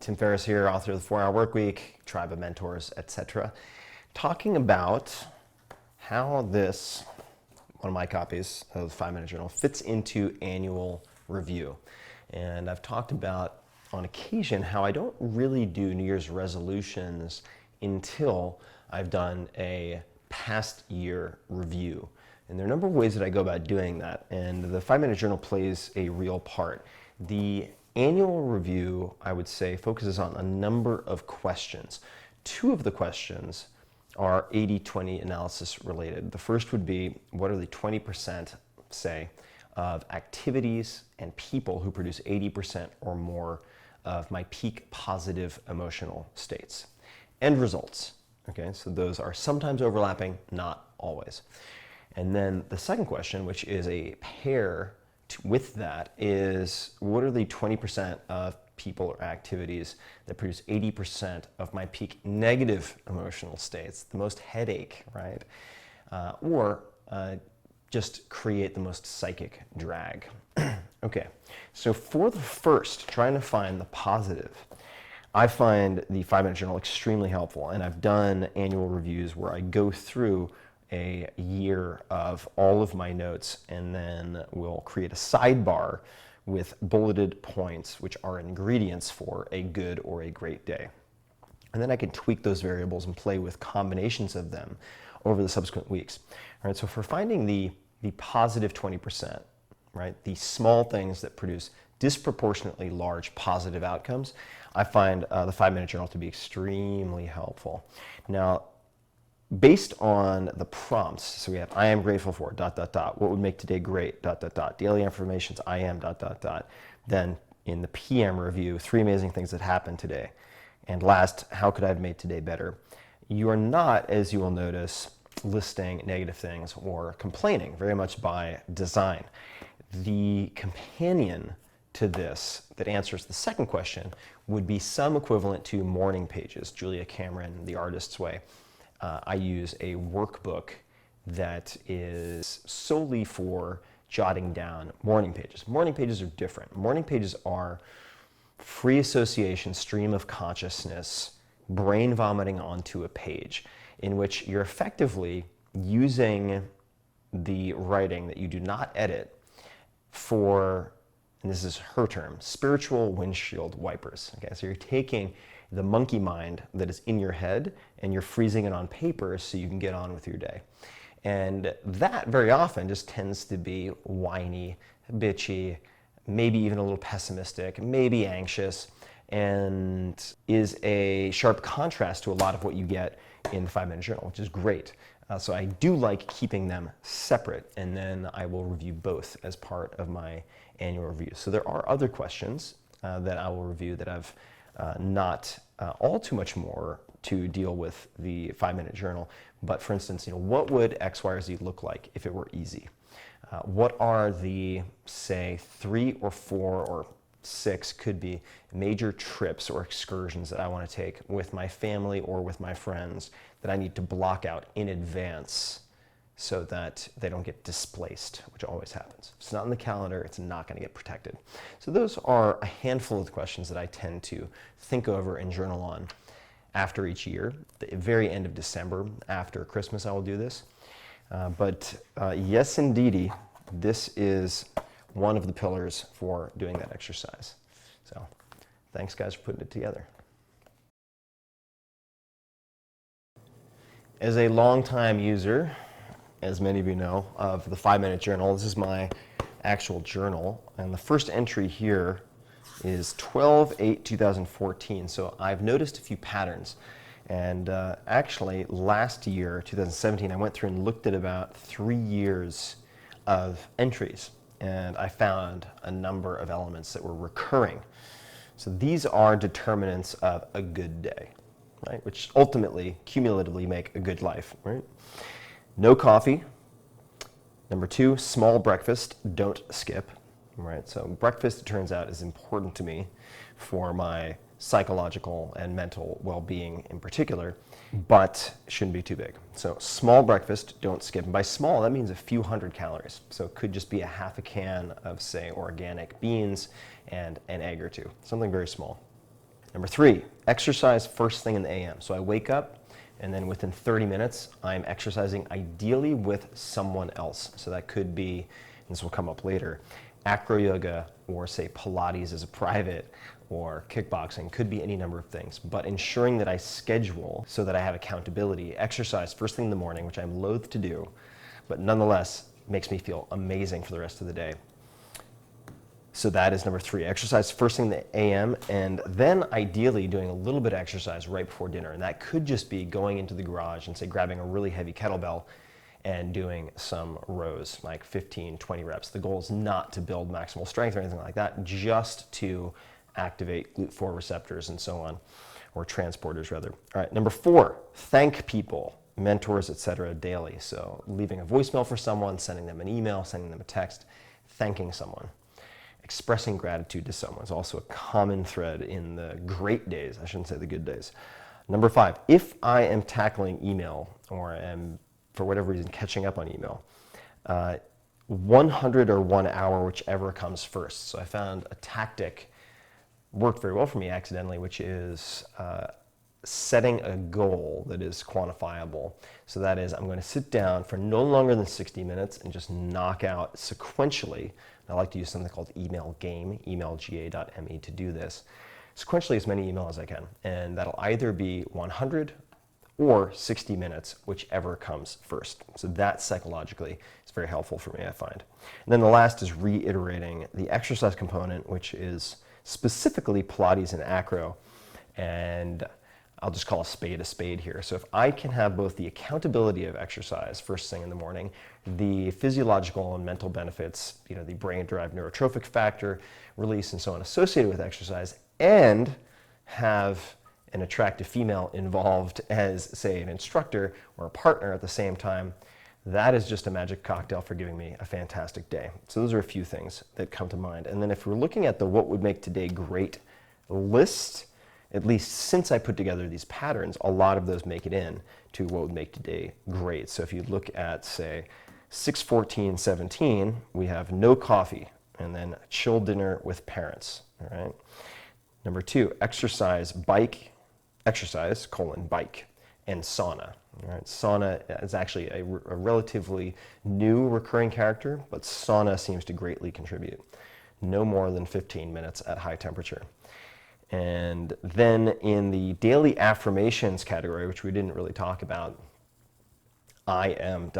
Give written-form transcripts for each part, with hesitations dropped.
Tim Ferriss here, author of The 4 Hour Workweek, Tribe of Mentors, etc. Talking about how this, one of my copies of the 5-Minute Journal, fits into annual review. And I've talked about on occasion how I don't really do New Year's resolutions until I've done a past year review. And there are a number of ways that I go about doing that, and the 5-Minute Journal plays a real part. The annual review, I would say, focuses on a number of questions. 2 of the questions are 80-20 analysis related. The first would be, what are the 20%, say, of activities and people who produce 80% or more of my peak positive emotional states? End results. Okay, so those are sometimes overlapping, not always. And then the second question, which is a pair with that, is what are the 20% of people or activities that produce 80% of my peak negative emotional states, the most headache, right? Or just create the most psychic drag. Okay, so for the first, trying to find the positive, I find the 5-Minute Journal extremely helpful, and I've done annual reviews where I go through a year of all of my notes, and then we'll create a sidebar with bulleted points, which are ingredients for a good or a great day. And then I can tweak those variables and play with combinations of them over the subsequent weeks. All right, so for finding the positive 20%, right, the small things that produce disproportionately large positive outcomes, I find the 5-Minute Journal to be extremely helpful. Now, based on the prompts, so we have, I am grateful for, ... what would make today great, ... daily affirmations, I am, ... Then in the PM review, 3 amazing things that happened today. And last, how could I have made today better? You are not, as you will notice, listing negative things or complaining, very much by design. The companion to this that answers the second question would be some equivalent to morning pages, Julia Cameron, The Artist's Way. I use a workbook that is solely for jotting down morning pages. Morning pages are different. Morning pages are free association, stream of consciousness, brain vomiting onto a page, in which you're effectively using the writing that you do not edit for, and this is her term, spiritual windshield wipers. Okay, so you're taking the monkey mind that is in your head and you're freezing it on paper so you can get on with your day. And that very often just tends to be whiny, bitchy, maybe even a little pessimistic, maybe anxious, and is a sharp contrast to a lot of what you get in the 5-Minute Journal, which is great. So I do like keeping them separate, and then I will review both as part of my annual review. So there are other questions that I will review that I've not all too much more to deal with the 5-Minute Journal, but for instance, what would X, Y, or Z look like if it were easy? What are the, say, 3 or 4 or 6 could be major trips or excursions that I want to take with my family or with my friends that I need to block out in advance so that they don't get displaced, which always happens. If it's not in the calendar, it's not going to get protected. So those are a handful of the questions that I tend to think over and journal on after each year. The very end of December, after Christmas, I will do this. But yes, indeedy, this is one of the pillars for doing that exercise. So thanks, guys, for putting it together. As a longtime user, as many of you know, of the 5-Minute Journal, this is my actual journal, and the first entry here is 12/8/2014. So I've noticed a few patterns, and actually last year, 2017, I went through and looked at about 3 years of entries, and I found a number of elements that were recurring. So these are determinants of a good day, right? Which ultimately, cumulatively, make a good life, right? No coffee. Number 2, small breakfast, don't skip, right? So breakfast, it turns out, is important to me for my psychological and mental well-being in particular, but shouldn't be too big. So small breakfast, don't skip. And by small, that means a few hundred calories. So it could just be a half a can of, say, organic beans and an egg or 2, something very small. Number 3, exercise first thing in the AM. So I wake up, and then within 30 minutes, I'm exercising ideally with someone else. So that could be, and this will come up later, acro yoga, or say Pilates as a private, or kickboxing, could be any number of things. But ensuring that I schedule so that I have accountability, exercise first thing in the morning, which I'm loath to do, but nonetheless makes me feel amazing for the rest of the day. So that is number 3, exercise first thing in the AM, and then ideally doing a little bit of exercise right before dinner. And that could just be going into the garage and say grabbing a really heavy kettlebell and doing some rows, like 15, 20 reps. The goal is not to build maximal strength or anything like that, just to activate GLUT4 receptors and so on, or transporters rather. All right, number 4, thank people, mentors, etc. daily. So leaving a voicemail for someone, sending them an email, sending them a text, thanking someone. Expressing gratitude to someone is also a common thread in the great days. I shouldn't say the good days. Number 5, if I am tackling email or am, for whatever reason, catching up on email, 100 or 1 hour, whichever comes first. So I found a tactic worked very well for me accidentally, which is setting a goal that is quantifiable. So that is, I'm going to sit down for no longer than 60 minutes and just knock out sequentially. I like to use something called email game, emailga.me, to do this. Sequentially as many emails as I can. And that'll either be 100 or 60 minutes, whichever comes first. So that psychologically is very helpful for me, I find. And then the last is reiterating the exercise component, which is specifically Pilates and acro. And I'll just call a spade here. So if I can have both the accountability of exercise first thing in the morning, the physiological and mental benefits, the brain-derived neurotrophic factor release and so on associated with exercise, and have an attractive female involved as, say, an instructor or a partner at the same time, that is just a magic cocktail for giving me a fantastic day. So those are a few things that come to mind. And then if we're looking at the what would make today great list, at least since I put together these patterns, a lot of those make it in to what would make today great. So if you look at, say, 6/14/17, we have no coffee, and then chill dinner with parents, all right? Number 2, exercise, bike, exercise, bike, and sauna. All right? Sauna is actually a relatively new recurring character, but sauna seems to greatly contribute. No more than 15 minutes at high temperature. And then in the daily affirmations category, which we didn't really talk about, I am ...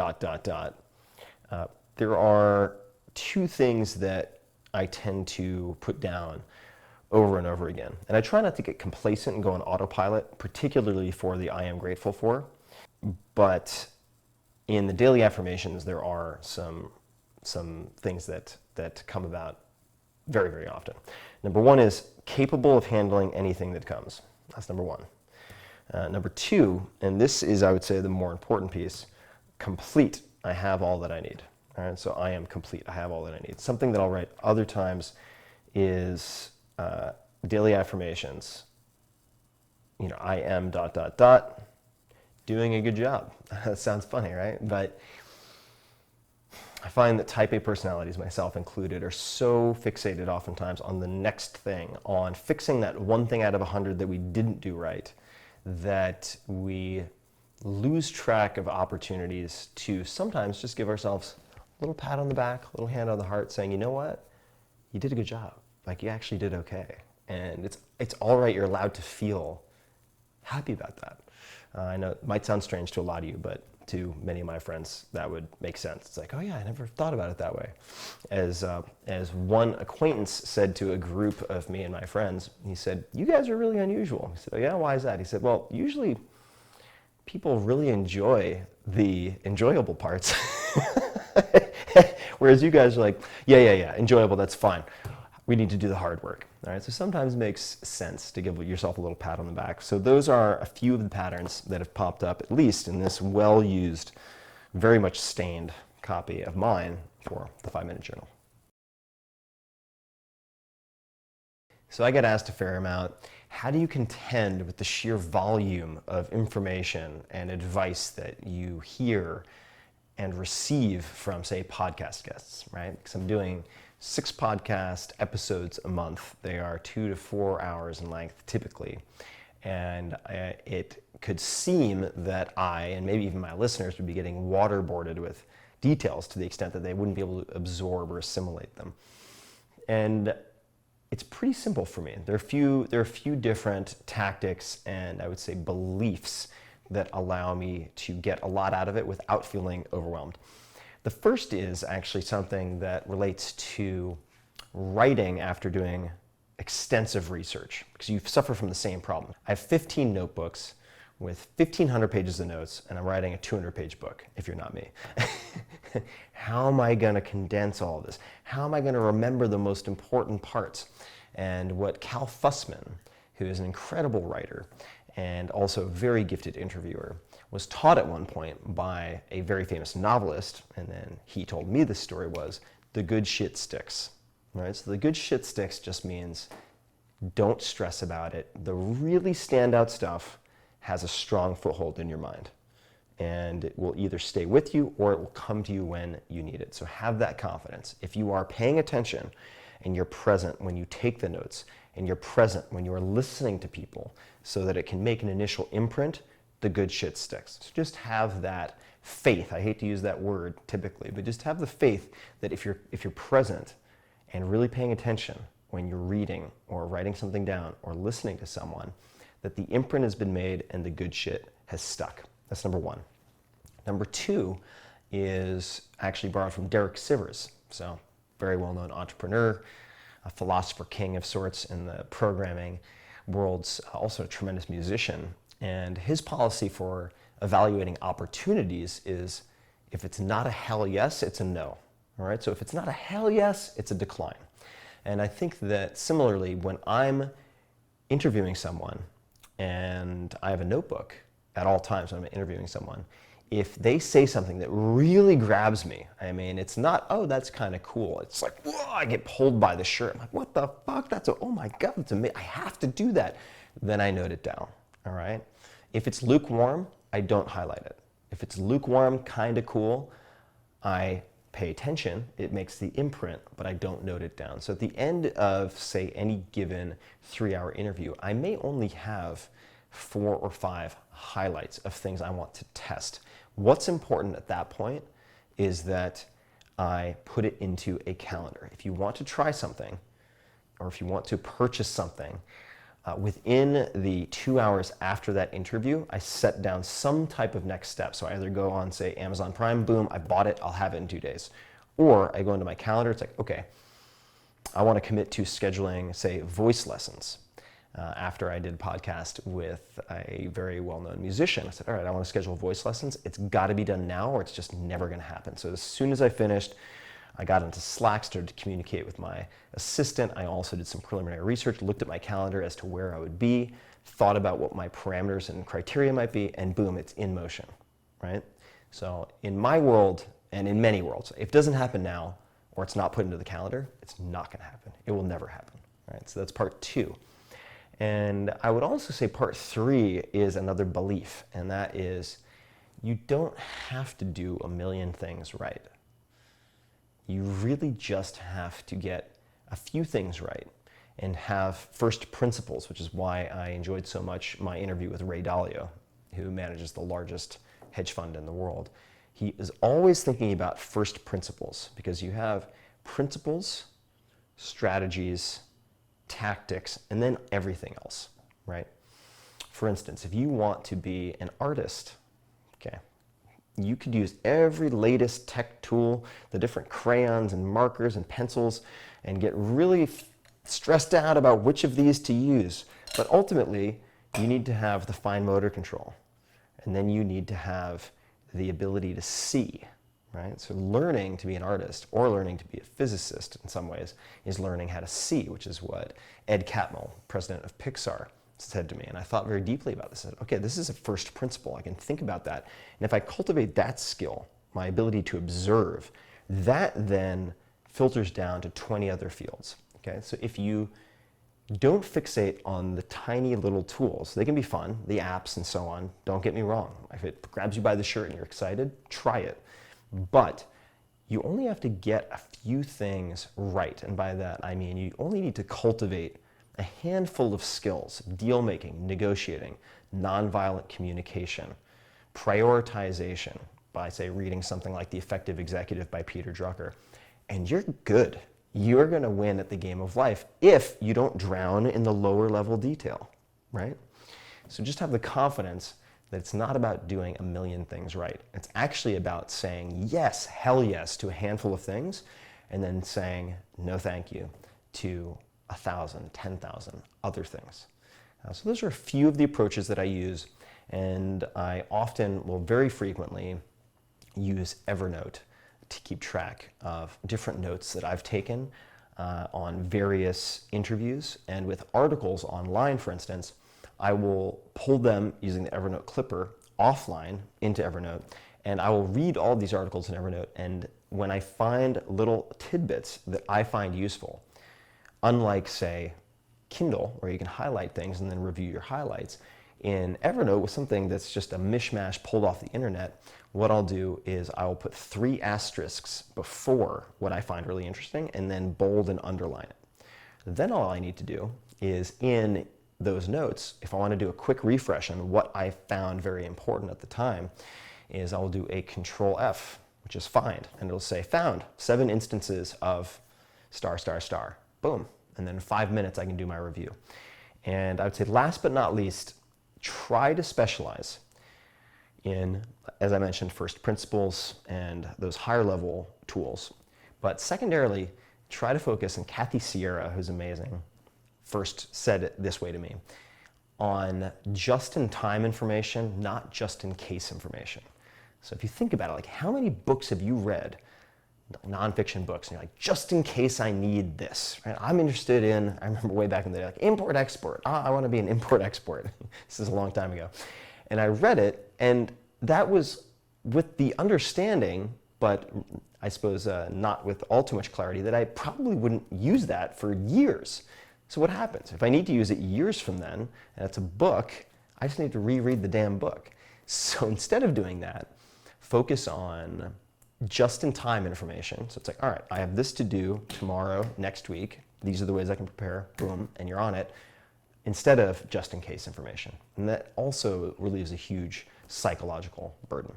there are 2 things that I tend to put down over and over again. And I try not to get complacent and go on autopilot, particularly for the I am grateful for. But in the daily affirmations, there are some things that come about very, very often. Number 1 is capable of handling anything that comes. That's number 1. Number 2, and this is, I would say, the more important piece, complete. I have all that I need. All right, so I am complete. I have all that I need. Something that I'll write other times is daily affirmations. I am ... doing a good job. That sounds funny, right? But I find that type A personalities, myself included, are so fixated oftentimes on the next thing, on fixing that one thing out of 100 that we didn't do right, that we lose track of opportunities to sometimes just give ourselves a little pat on the back, a little hand on the heart, saying, you know what? You did a good job. Like, you actually did okay. And it's all right. You're allowed to feel happy about that. I know it might sound strange to a lot of you, but to many of my friends, that would make sense. It's like, oh yeah, I never thought about it that way. As one acquaintance said to a group of me and my friends, he said, you guys are really unusual. I said, oh yeah, why is that? He said, well, usually people really enjoy the enjoyable parts. Whereas you guys are like, yeah, enjoyable, that's fine. We need to do the hard work. All right, so sometimes it makes sense to give yourself a little pat on the back. So those are a few of the patterns that have popped up, at least in this well-used, very much stained copy of mine for the 5-Minute Journal. So I get asked a fair amount, how do you contend with the sheer volume of information and advice that you hear and receive from, say, podcast guests, right? Because I'm doing 6 podcast episodes a month. They are 2 to 4 hours in length typically. And it could seem that I, and maybe even my listeners, would be getting waterboarded with details to the extent that they wouldn't be able to absorb or assimilate them. And it's pretty simple for me. There are a few different tactics and I would say beliefs that allow me to get a lot out of it without feeling overwhelmed. The first is actually something that relates to writing after doing extensive research, because you suffer from the same problem. I have 15 notebooks with 1,500 pages of notes, and I'm writing a 200-page book, if you're not me. How am I going to condense all of this? How am I going to remember the most important parts? And what Cal Fussman, who is an incredible writer and also a very gifted interviewer, was taught at one point by a very famous novelist, and then he told me this story, was the good shit sticks. Right? So the good shit sticks just means don't stress about it. The really standout stuff has a strong foothold in your mind, and it will either stay with you or it will come to you when you need it. So have that confidence. If you are paying attention and you're present when you take the notes, and you're present when you are listening to people so that it can make an initial imprint, the good shit sticks. So just have that faith. I hate to use that word typically, but just have the faith that if you're present and really paying attention when you're reading or writing something down or listening to someone, that the imprint has been made and the good shit has stuck. That's number one. Number two is actually borrowed from Derek Sivers. So very well-known entrepreneur, a philosopher king of sorts in the programming world's, also a tremendous musician. And his policy for evaluating opportunities is if it's not a hell yes, it's a no. All right, so if it's not a hell yes, it's a decline. And I think that similarly, when I'm interviewing someone and I have a notebook at all times when I'm interviewing someone, if they say something that really grabs me, I mean, it's not, oh, that's kind of cool. It's like, whoa, I get pulled by the shirt. I'm like, what the fuck? Oh my God, that's amazing. I have to do that. Then I note it down, all right? If it's lukewarm, I don't highlight it. If it's lukewarm, kind of cool, I pay attention. It makes the imprint, but I don't note it down. So at the end of, say, any given 3-hour interview, I may only have 4 or 5 highlights of things I want to test. What's important at that point is that I put it into a calendar. If you want to try something, or if you want to purchase something, within the 2 hours after that interview, I set down some type of next step. So I either go on, say, Amazon Prime, boom, I bought it, I'll have it in 2 days. Or I go into my calendar, it's like, okay, I want to commit to scheduling, say, voice lessons. After I did a podcast with a very well-known musician, I said, all right, I want to schedule voice lessons. It's got to be done now or it's just never going to happen. So as soon as I finished, I got into Slack, started to communicate with my assistant. I also did some preliminary research, looked at my calendar as to where I would be, thought about what my parameters and criteria might be, and boom, it's in motion, right? So in my world, and in many worlds, if it doesn't happen now or it's not put into the calendar, it's not going to happen. It will never happen, right? So that's part 2. And I would also say part 3 is another belief, and that is you don't have to do a million things right. You really just have to get a few things right and have first principles, which is why I enjoyed so much my interview with Ray Dalio, who manages the largest hedge fund in the world. He is always thinking about first principles because you have principles, strategies, tactics, and then everything else, right? For instance, if you want to be an artist, okay, you could use every latest tech tool, the different crayons and markers and pencils, and get really stressed out about which of these to use. But ultimately, you need to have the fine motor control, and then you need to have the ability to see, right? So learning to be an artist or learning to be a physicist in some ways is learning how to see, which is what Ed Catmull, president of Pixar, said to me. And I thought very deeply about this. I said, okay, this is a first principle. I can think about that. And if I cultivate that skill, my ability to observe, that then filters down to 20 other fields. Okay, so if you don't fixate on the tiny little tools, they can be fun, the apps and so on, don't get me wrong. If it grabs you by the shirt and you're excited, try it. But you only have to get a few things right. And by that, I mean you only need to cultivate a handful of skills: deal making, negotiating, nonviolent communication, prioritization, by, say, reading something like The Effective Executive by Peter Drucker. And you're good. You're going to win at the game of life if you don't drown in the lower level detail, right? So just have the confidence that it's not about doing a million things right. It's actually about saying yes, hell yes, to a handful of things, and then saying no thank you to 1,000, 10,000 other things. So those are a few of the approaches that I use, and I often will very frequently use Evernote to keep track of different notes that I've taken on various interviews. And with articles online, for instance, I will pull them using the Evernote clipper offline into Evernote, and I will read all these articles in Evernote, and when I find little tidbits that I find useful, unlike, say, Kindle, where you can highlight things and then review your highlights, in Evernote, with something that's just a mishmash pulled off the internet, what I'll do is I will put 3 asterisks before what I find really interesting and then bold and underline it. Then all I need to do is, in those notes, if I want to do a quick refresh on what I found very important at the time, is I'll do a Control F, which is find, and it'll say found 7 instances of ... Boom. And then in 5 minutes I can do my review. And I would say, last but not least, try to specialize in, as I mentioned, first principles and those higher level tools. But secondarily, try to focus, and Kathy Sierra, who's amazing, first said it this way to me, on just-in-time information, not just-in-case information. So if you think about it, like, how many books have you read, nonfiction books, and you're like, just in case I need this, right? I'm interested in, I remember way back in the day, like, import-export. I want to be an import-export. This is a long time ago. And I read it, and that was with the understanding, but I suppose not with all too much clarity, that I probably wouldn't use that for years. So what happens? If I need to use it years from then, and it's a book, I just need to reread the damn book. So instead of doing that, focus on just-in-time information. So it's like, all right, I have this to do tomorrow, next week. These are the ways I can prepare, boom, and you're on it, instead of just-in-case information. And that also relieves a huge psychological burden.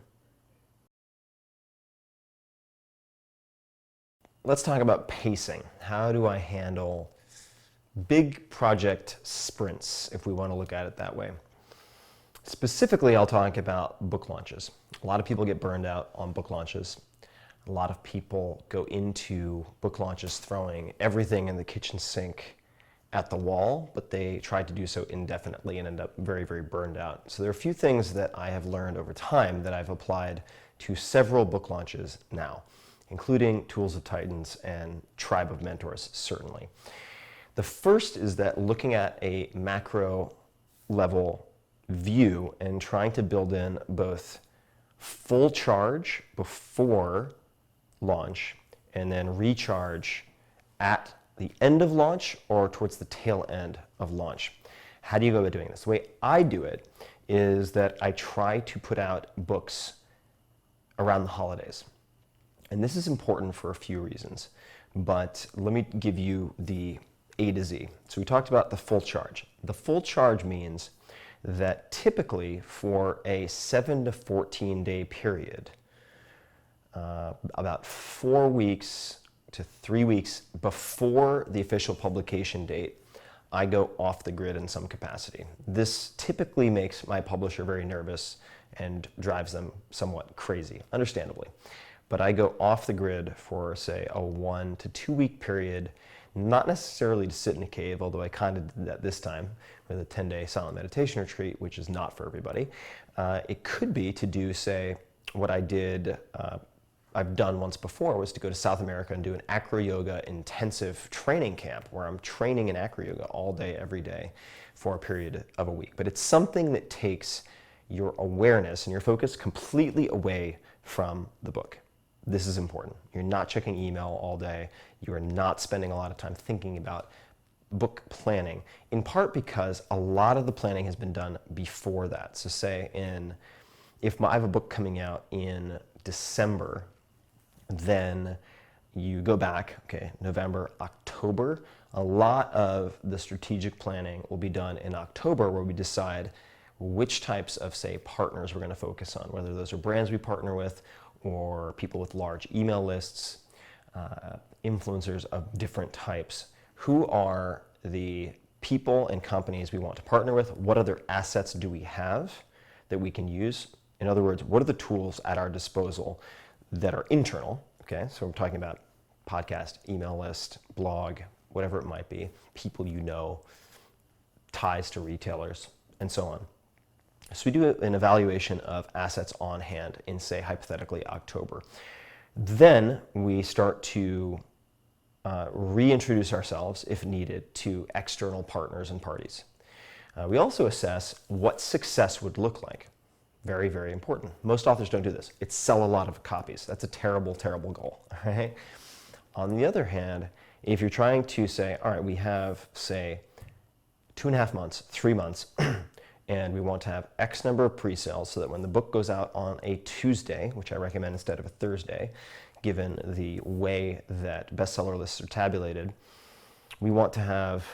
Let's talk about pacing. How do I handle big project sprints, if we want to look at it that way? Specifically, I'll talk about book launches. A lot of people get burned out on book launches. A lot of people go into book launches throwing everything in the kitchen sink at the wall, but they try to do so indefinitely and end up very, very burned out. So there are a few things that I have learned over time that I've applied to several book launches now, including Tools of Titans and Tribe of Mentors, certainly. The first is that looking at a macro level view and trying to build in both full charge before launch and then recharge at the end of launch or towards the tail end of launch. How do you go about doing this? The way I do it is that I try to put out books around the holidays. And this is important for a few reasons, but let me give you the A to Z. So we talked about the full charge. The full charge means that typically for a 7 to 14 day period, about 4 weeks to 3 weeks before the official publication date, I go off the grid in some capacity. This typically makes my publisher very nervous and drives them somewhat crazy, understandably. But I go off the grid for, say, a 1 to 2 week period, not necessarily to sit in a cave, although I kind of did that this time with a 10-day silent meditation retreat, which is not for everybody. It could be to do, say, what I did, I've done once before, was to go to South America and do an acro yoga intensive training camp where I'm training in acro yoga all day, every day for a period of a week. But it's something that takes your awareness and your focus completely away from the book. This is important. You're not checking email all day. You are not spending a lot of time thinking about book planning, in part because a lot of the planning has been done before that. So say if I have a book coming out in December, Then you go back, okay, November, October. A lot of the strategic planning will be done in October, where we decide which types of, say, partners we're going to focus on, whether those are brands we partner with or people with large email lists, influencers of different types. Who are the people and companies we want to partner with? What other assets do we have that we can use? In other words, what are the tools at our disposal that are internal? Okay, so we're talking about podcast, email list, blog, whatever it might be, people you know, ties to retailers, and so on. So we do an evaluation of assets on hand in, say, hypothetically October. Then we start to reintroduce ourselves, if needed, to external partners and parties. We also assess what success would look like. Very, very important. Most authors don't do this. It's sell a lot of copies. That's a terrible, terrible goal. Right? On the other hand, if you're trying to say, all right, we have, say, 2.5 months, 3 months, and we want to have X number of pre-sales so that when the book goes out on a Tuesday, which I recommend instead of a Thursday, given the way that bestseller lists are tabulated, we want to have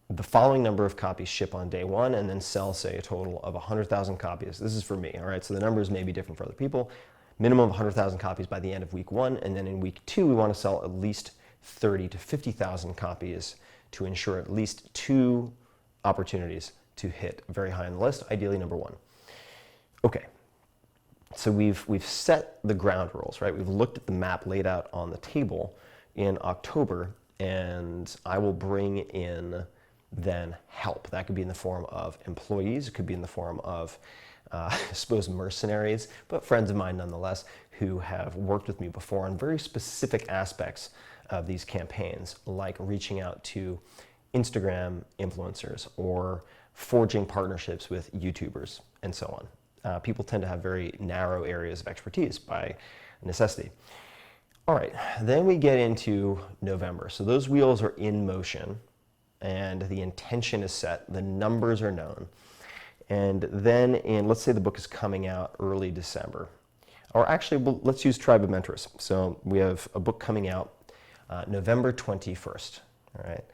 the following number of copies ship on day one and then sell, say, a total of 100,000 copies. This is for me, all right? So the numbers may be different for other people. Minimum of 100,000 copies by the end of week 1, and then in week 2, we want to sell at least 30 to 50,000 copies to ensure at least 2 opportunities to hit very high on the list, ideally number 1. Okay, so we've set the ground rules, right? We've looked at the map laid out on the table in October, and I will bring in then help. That could be in the form of employees, it could be in the form of, I suppose, mercenaries, but friends of mine nonetheless, who have worked with me before on very specific aspects of these campaigns, like reaching out to Instagram influencers or forging partnerships with YouTubers and so on. People tend to have very narrow areas of expertise by necessity. All right, then we get into November. So those wheels are in motion and the intention is set, the numbers are known. And then let's say the book is coming out early December. Or actually, let's use Tribe of Mentors. So we have a book coming out November 21st, all right?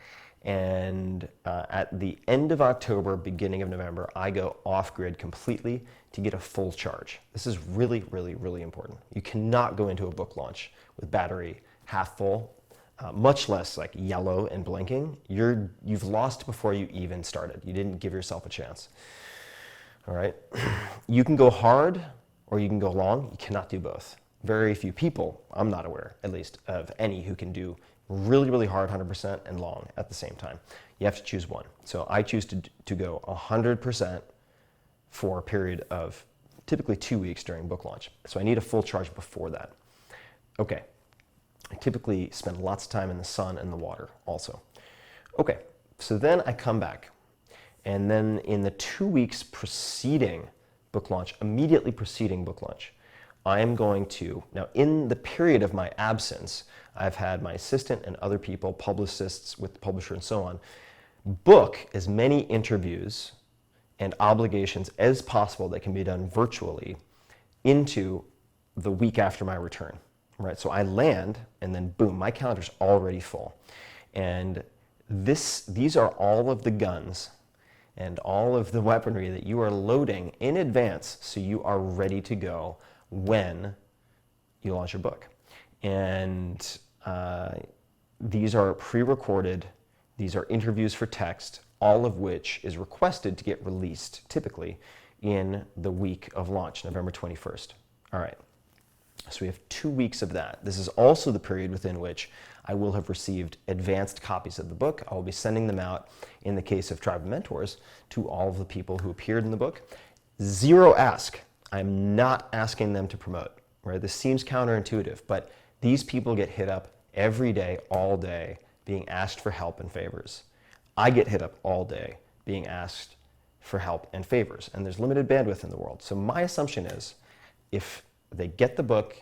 And at the end of October, beginning of November, I go off-grid completely to get a full charge. This is really, really, really important. You cannot go into a book launch with battery half full, much less like yellow and blinking. You've lost before you even started. You didn't give yourself a chance. All right? You can go hard or you can go long. You cannot do both. Very few people, I'm not aware at least, of any who can do really, really hard 100% and long at the same time. You have to choose one. So I choose to go 100% for a period of typically 2 weeks during book launch. So I need a full charge before that. Okay. I typically spend lots of time in the sun and the water also. Okay, so then I come back. And then in the 2 weeks preceding book launch, immediately preceding book launch, I am going to, now in the period of my absence, I've had my assistant and other people, publicists with the publisher and so on, book as many interviews and obligations as possible that can be done virtually into the week after my return, right? So I land and then boom, my calendar's already full. And these are all of the guns and all of the weaponry that you are loading in advance so you are ready to go when you launch your book. And these are pre-recorded, these are interviews for text, all of which is requested to get released typically in the week of launch, November 21st. All right, so we have 2 weeks of that. This is also the period within which I will have received advanced copies of the book. I will be sending them out, in the case of Tribe of Mentors, to all of the people who appeared in the book. Zero ask. I'm not asking them to promote, right? This seems counterintuitive, but these people get hit up every day, all day, being asked for help and favors. I get hit up all day being asked for help and favors, and there's limited bandwidth in the world. So my assumption is if they get the book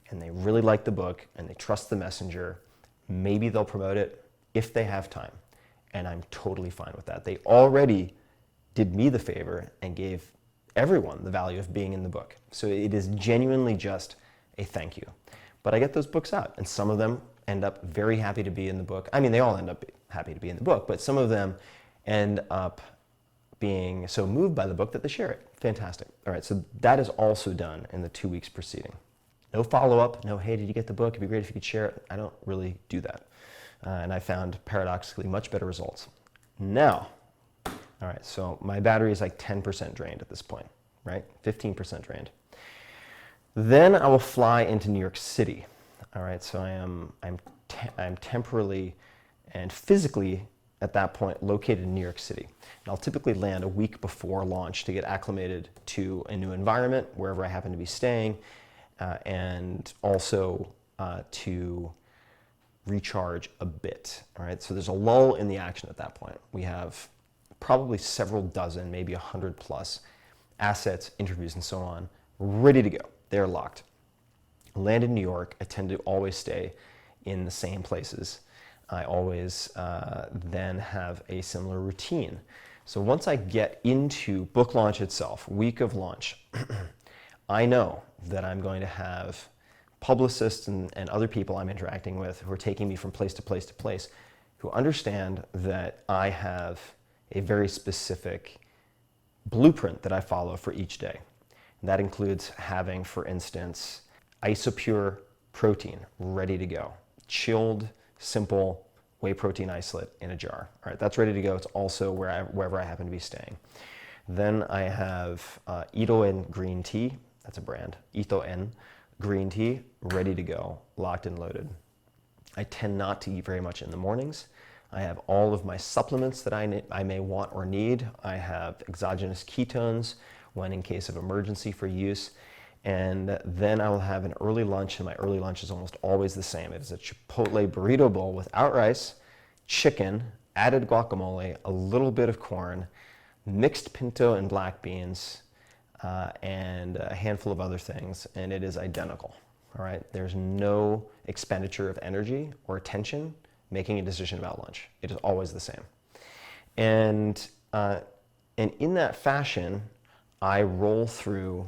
and they really like the book and they trust the messenger, maybe they'll promote it if they have time. And I'm totally fine with that. They already did me the favor and gave everyone the value of being in the book. So it is genuinely just a thank you. but I get those books out, and some of them end up very happy to be in the book. I mean, they all end up happy to be in the book, but some of them end up being so moved by the book that they share it. Fantastic. All right, so that is also done in the 2 weeks preceding. No follow-up, no, hey, did you get the book? It'd be great if you could share it. I don't really do that. And I found, paradoxically, much better results. Now, all right, so my battery is like 10% drained at this point, right? 15% drained. Then I will fly into New York City. All right, so I'm temporarily and physically at that point located in New York City. And I'll typically land a week before launch to get acclimated to a new environment wherever I happen to be staying, and also to recharge a bit. All right, so there's a lull in the action at that point. We have probably several dozen, maybe 100 plus assets, interviews, and so on, ready to go. They're locked. Land in New York. I tend to always stay in the same places. I always then have a similar routine. So once I get into book launch itself, week of launch, I know that I'm going to have publicists and other people I'm interacting with who are taking me from place to place to place, who understand that I have a very specific blueprint that I follow for each day. And that includes having, for instance, isopure protein ready to go, chilled, simple whey protein isolate in a jar. All right, that's ready to go. It's also wherever I happen to be staying. Then I have Ito-En green tea. That's a brand. Ito-En green tea, ready to go, locked and loaded. I tend not to eat very much in the mornings. I have all of my supplements that I may want or need. I have exogenous ketones when in case of emergency for use. And then I will have an early lunch, and my early lunch is almost always the same. It is a Chipotle burrito bowl without rice, chicken, added guacamole, a little bit of corn, mixed pinto and black beans, and a handful of other things, and it is identical. All right, there's no expenditure of energy or attention making a decision about lunch. It is always the same. And in that fashion, I roll through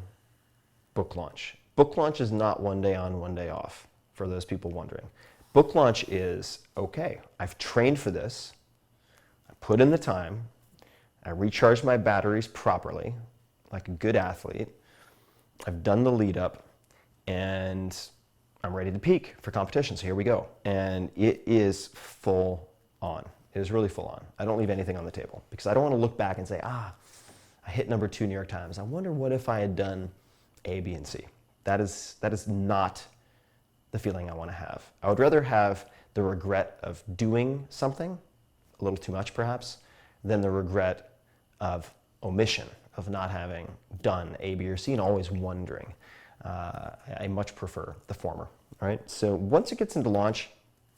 book launch. Book launch is not one day on, one day off, for those people wondering. Book launch is, okay, I've trained for this, I put in the time, I recharge my batteries properly, like a good athlete, I've done the lead up, and I'm ready to peak for competition, so here we go. And it is full on. It is really full on. I don't leave anything on the table, because I don't want to look back and say, I hit number 2 New York Times. I wonder what if I had done A, B, and C. That is not the feeling I want to have. I would rather have the regret of doing something, a little too much perhaps, than the regret of omission, of not having done A, B, or C, and always wondering. I much prefer the former, right? So once it gets into launch,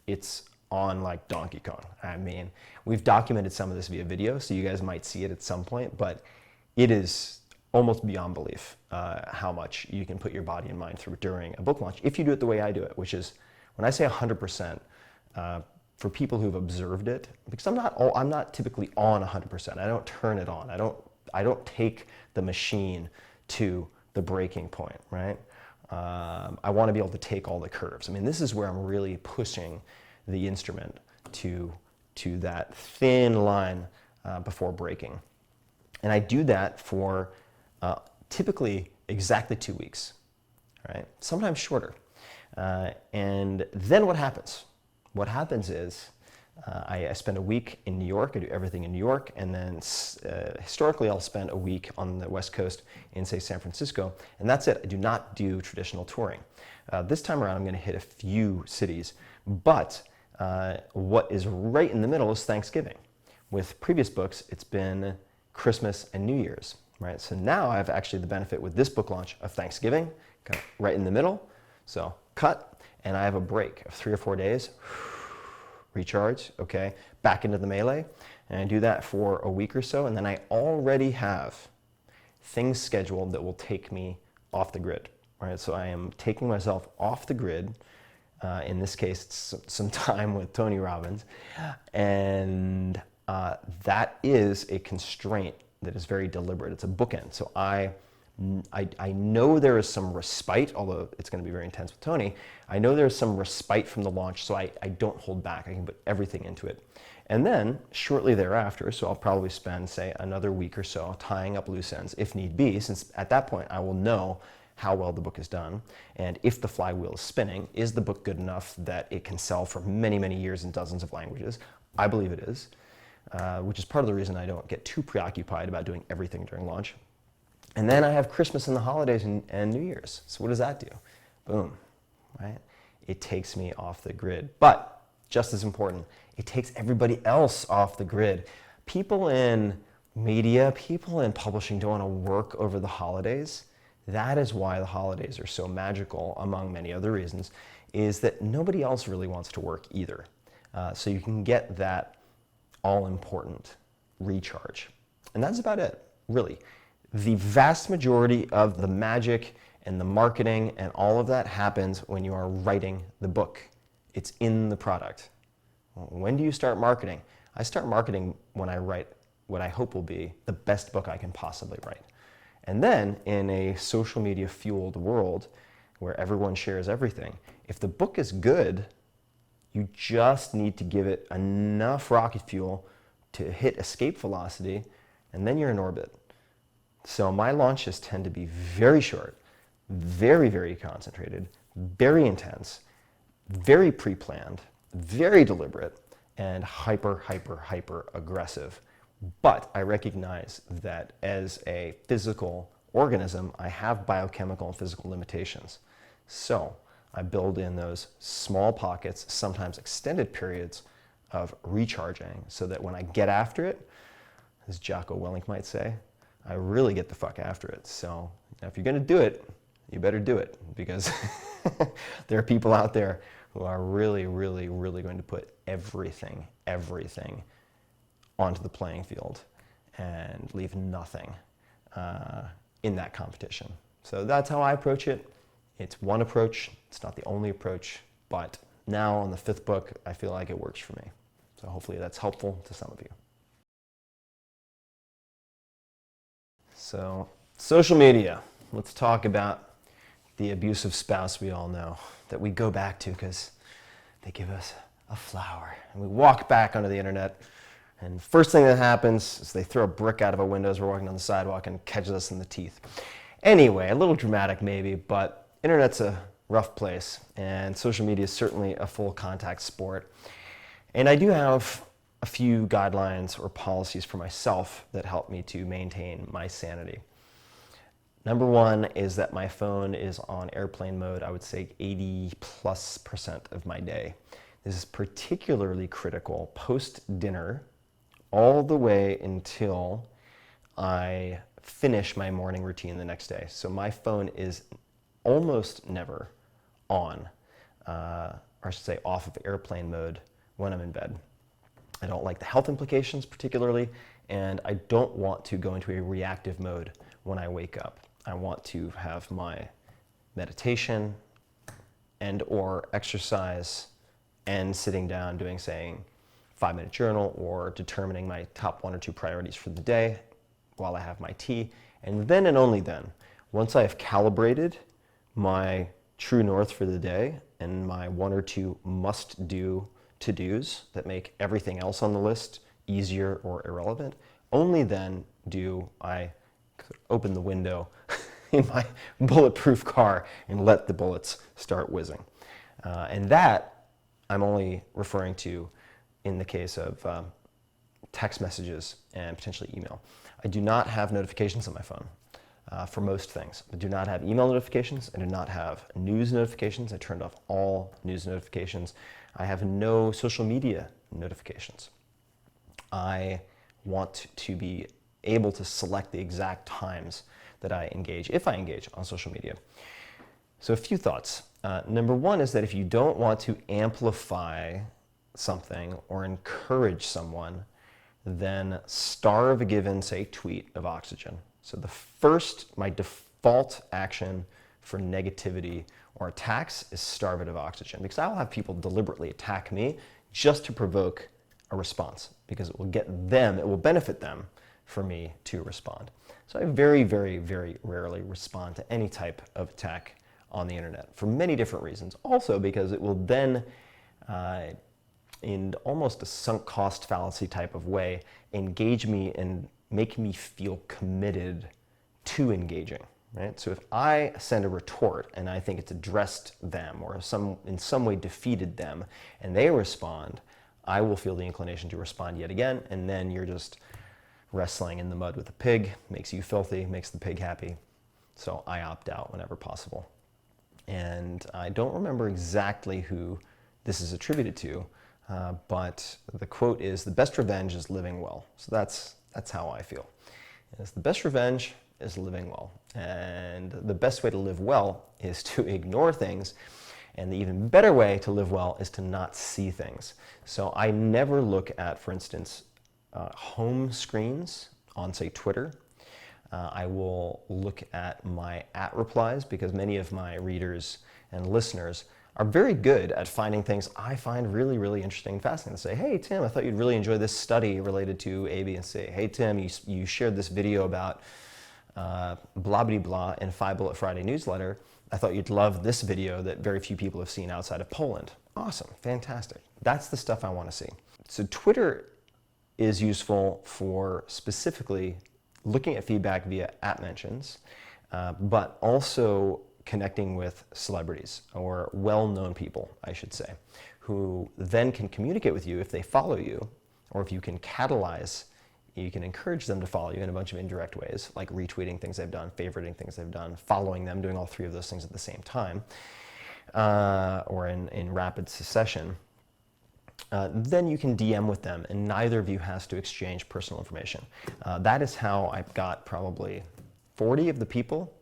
it's on like Donkey Kong. I mean, we've documented some of this via video, so you guys might see it at some point, but it is almost beyond belief how much you can put your body and mind through during a book launch if you do it the way I do it, which is, when I say 100%, for people who've observed it, because I'm not typically on 100%. I don't turn it on. I don't take the machine to the breaking point, right? I want to be able to take all the curves. I mean, this is where I'm really pushing the instrument to that thin line before breaking. And I do that for typically exactly 2 weeks, right? Sometimes shorter. And then what happens? What happens is I spend a week in New York. I do everything in New York, and then historically I'll spend a week on the West Coast in, say, San Francisco, and that's it. I do not do traditional touring. This time around I'm going to hit a few cities, but what is right in the middle is Thanksgiving. With previous books, it's been Christmas and New Year's, right? So now I have actually the benefit with this book launch of Thanksgiving, kind of right in the middle. So cut, and I have a break of 3 or 4 days. Recharge, okay, back into the melee, and I do that for a week or so, and then I already have things scheduled that will take me off the grid, right? So I am taking myself off the grid. In this case, it's some time with Tony Robbins, and that is a constraint that is very deliberate. It's a bookend. So I I know there is some respite, although it's going to be very intense with Tony. I know there's some respite from the launch, so I don't hold back. I can put everything into it. And then shortly thereafter, so I'll probably spend, say, another week or so tying up loose ends if need be, since at that point I will know how well the book is done, and if the flywheel is spinning, is the book good enough that it can sell for many, many years in dozens of languages? I believe it is, which is part of the reason I don't get too preoccupied about doing everything during launch. And then I have Christmas and the holidays and New Year's. So what does that do? Boom, right? It takes me off the grid. But just as important, it takes everybody else off the grid. People in media, people in publishing don't want to work over the holidays. That is why the holidays are so magical, among many other reasons, is that nobody else really wants to work either. So you can get that all-important recharge. And that's about it, really. The vast majority of the magic and the marketing and all of that happens when you are writing the book. It's in the product. When do you start marketing? I start marketing when I write what I hope will be the best book I can possibly write. And then in a social media fueled world where everyone shares everything, if the book is good, you just need to give it enough rocket fuel to hit escape velocity, and then you're in orbit. So my launches tend to be very short, very, very concentrated, very intense, very pre-planned, very deliberate, and hyper, hyper, hyper aggressive. But I recognize that as a physical organism, I have biochemical and physical limitations. So I build in those small pockets, sometimes extended periods of recharging, so that when I get after it, as Jocko Willink might say, I really get the fuck after it. So if you're going to do it, you better do it, because there are people out there who are really, really, really going to put everything onto the playing field and leave nothing in that competition. So that's how I approach it. It's one approach. It's not the only approach, but now on the 5th book, I feel like it works for me. So hopefully that's helpful to some of you. So social media. Let's talk about the abusive spouse we all know that we go back to because they give us a flower. And we walk back onto the internet, and first thing that happens is they throw a brick out of a window as we're walking down the sidewalk and catches us in the teeth. Anyway, a little dramatic maybe, but internet's a rough place, and social media is certainly a full contact sport. And I do have a few guidelines or policies for myself that help me to maintain my sanity. Number one is that my phone is on airplane mode, I would say 80+% of my day. This is particularly critical post-dinner all the way until I finish my morning routine the next day. So my phone is almost never on, or I should say off of airplane mode when I'm in bed. I don't like the health implications particularly, and I don't want to go into a reactive mode when I wake up. I want to have my meditation and or exercise and sitting down doing, saying, 5-minute journal or determining my top 1 or 2 priorities for the day while I have my tea. And then and only then, once I have calibrated my true north for the day and my 1 or 2 must-do to-dos that make everything else on the list easier or irrelevant, only then do I open the window in my bulletproof car and let the bullets start whizzing. And that I'm only referring to in the case of text messages and potentially email. I do not have notifications on my phone for most things. I do not have email notifications. I do not have news notifications. I turned off all news notifications. I have no social media notifications. I want to be able to select the exact times that I engage, if I engage on social media. So a few thoughts. Number one is that if you don't want to amplify something or encourage someone, then starve a given, say, tweet of oxygen. So my default action for negativity or attacks is starve it of oxygen, because I will have people deliberately attack me just to provoke a response, because it will get them, it will benefit them for me to respond. So I very, very, very rarely respond to any type of attack on the internet for many different reasons. Also because it will then, in almost a sunk cost fallacy type of way, engage me and make me feel committed to engaging. Right? So if I send a retort and I think it's addressed them or in some way defeated them and they respond, I will feel the inclination to respond yet again, and then you're just wrestling in the mud with a pig, makes you filthy, makes the pig happy. So I opt out whenever possible. And I don't remember exactly who this is attributed to, but the quote is, "The best revenge is living well." So that's how I feel. It's the best revenge is living well. And the best way to live well is to ignore things. And the even better way to live well is to not see things. So I never look at, for instance, home screens on, say, Twitter. I will look at my @replies because many of my readers and listeners are very good at finding things I find really, really interesting and fascinating. They say, "Hey, Tim, I thought you'd really enjoy this study related to A, B, and C. Hey, Tim, you shared this video about blah, blah, blah in 5 Bullet Friday newsletter. I thought you'd love this video that very few people have seen outside of Poland." Awesome, fantastic. That's the stuff I want to see. So Twitter is useful for specifically looking at feedback via @mentions, but also connecting with celebrities or well-known people, I should say, who then can communicate with you if they follow you, or if you can catalyze, you can encourage them to follow you in a bunch of indirect ways, like retweeting things they've done, favoriting things they've done, following them, doing all 3 of those things at the same time, or in rapid succession. Then you can DM with them, and neither of you has to exchange personal information. That is how I've got probably 40 of the people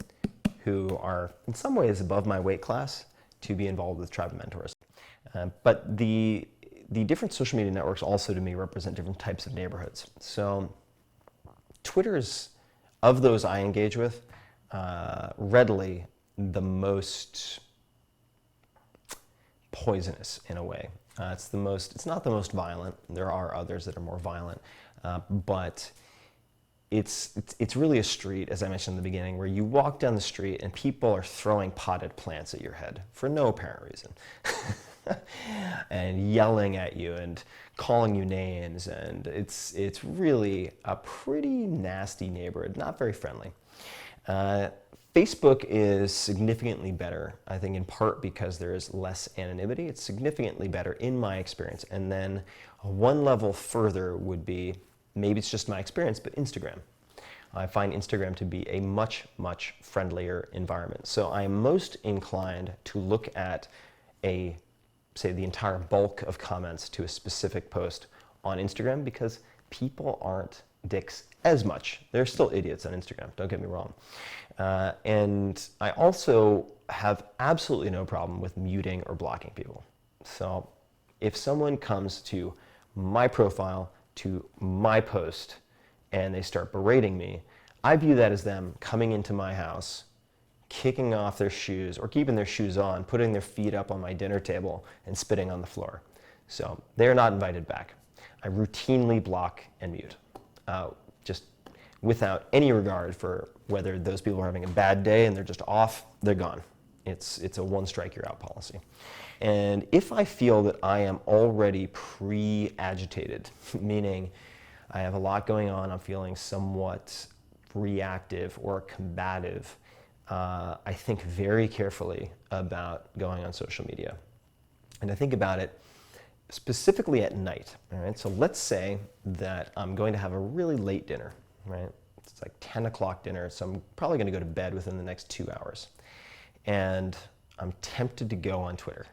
who are in some ways above my weight class to be involved with Tribe of Mentors. But the different social media networks also to me represent different types of neighborhoods. So Twitter's, of those I engage with, readily the most poisonous in a way. It's not the most violent. There are others that are more violent, but it's really a street, as I mentioned in the beginning, where you walk down the street and people are throwing potted plants at your head for no apparent reason. And yelling at you and calling you names, and it's really a pretty nasty neighborhood, not very friendly. Facebook is significantly better, I think in part because there is less anonymity. It's significantly better in my experience. And then one level further would be, maybe it's just my experience, but Instagram. I find Instagram to be a much, much friendlier environment. So I am most inclined to look at say the entire bulk of comments to a specific post on Instagram because people aren't dicks as much. They're still idiots on Instagram, don't get me wrong. And I also have absolutely no problem with muting or blocking people. So if someone comes to my profile, to my post, and they start berating me, I view that as them coming into my house, kicking off their shoes or keeping their shoes on, putting their feet up on my dinner table and spitting on the floor. So they're not invited back. I routinely block and mute, just without any regard for whether those people are having a bad day and they're just off, they're gone. It's a one strike you're out policy. And if I feel that I am already pre-agitated, meaning I have a lot going on, I'm feeling somewhat reactive or combative, I think very carefully about going on social media. And I think about it specifically at night. All right? So let's say that I'm going to have a really late dinner, right? It's like 10 o'clock dinner, so I'm probably going to go to bed within the next 2 hours. And I'm tempted to go on Twitter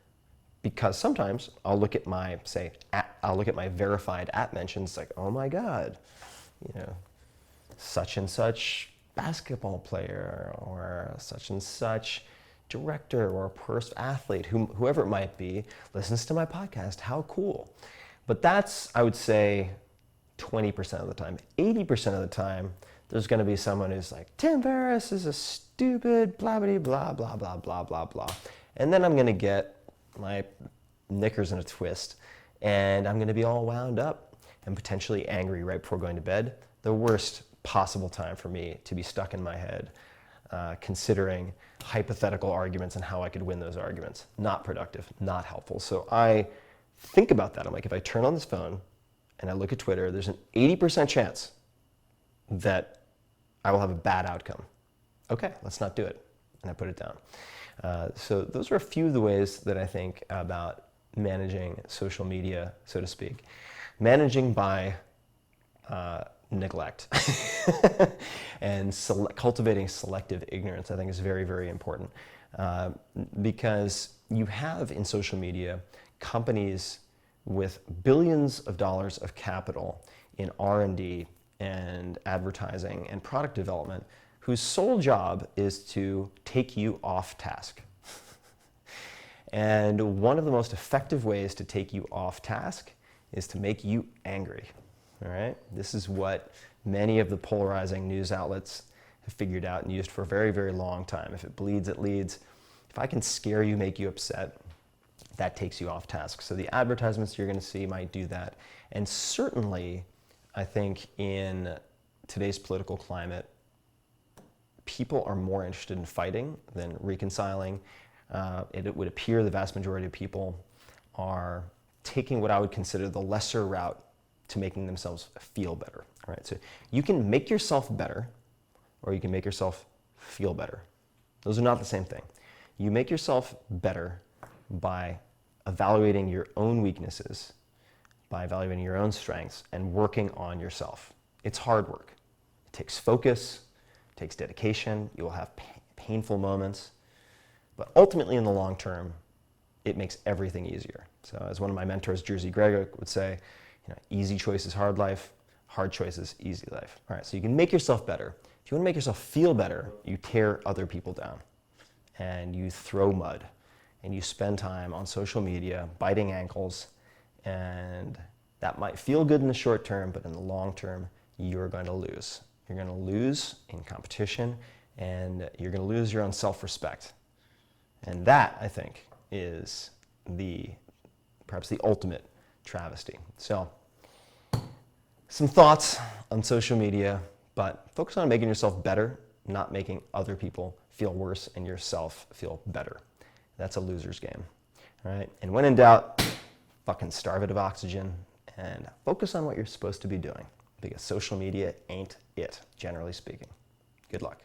because sometimes I'll look at my, verified @mentions, like, oh my God, such and such basketball player or such and such director or athlete, whoever it might be, listens to my podcast. How cool. But that's, I would say, 20% of the time. 80% of the time, there's going to be someone who's like, Tim Ferriss is a stupid blah, blah, blah, blah, blah, blah, blah, blah. And then I'm going to get my knickers in a twist, and I'm going to be all wound up and potentially angry right before going to bed. The worst possible time for me to be stuck in my head, considering hypothetical arguments and how I could win those arguments. Not productive, not helpful. So I think about that. I'm like, if I turn on this phone and I look at Twitter, there's an 80% chance that I will have a bad outcome. Okay, let's not do it. And I put it down. So those are a few of the ways that I think about managing social media, so to speak. Managing by neglect and cultivating selective ignorance, I think, is very, very important, because you have in social media companies with billions of dollars of capital in R&D and advertising and product development whose sole job is to take you off task. And one of the most effective ways to take you off task is to make you angry. All right? This is what many of the polarizing news outlets have figured out and used for a very, very long time. If it bleeds, it leads. If I can scare you, make you upset, that takes you off task. So the advertisements you're going to see might do that. And certainly, I think in today's political climate, people are more interested in fighting than reconciling. It would appear the vast majority of people are taking what I would consider the lesser route to making themselves feel better. All right, so you can make yourself better, or you can make yourself feel better. Those are not the same thing. You make yourself better by evaluating your own weaknesses, by evaluating your own strengths, and working on yourself. It's hard work. It takes focus, it takes dedication. You will have painful moments, but ultimately in the long term, it makes everything easier. So as one of my mentors, Jersey Gregor, would say, easy choices, hard life, hard choices, easy life. All right, so you can make yourself better. If you want to make yourself feel better, you tear other people down and you throw mud and you spend time on social media biting ankles, and that might feel good in the short term, but in the long term, you're going to lose. You're going to lose in competition, and you're going to lose your own self-respect. And that, I think, is perhaps the ultimate travesty. So, some thoughts on social media, but focus on making yourself better, not making other people feel worse and yourself feel better. That's a loser's game. All right? And when in doubt, fucking starve it of oxygen and focus on what you're supposed to be doing, because social media ain't it, generally speaking. Good luck.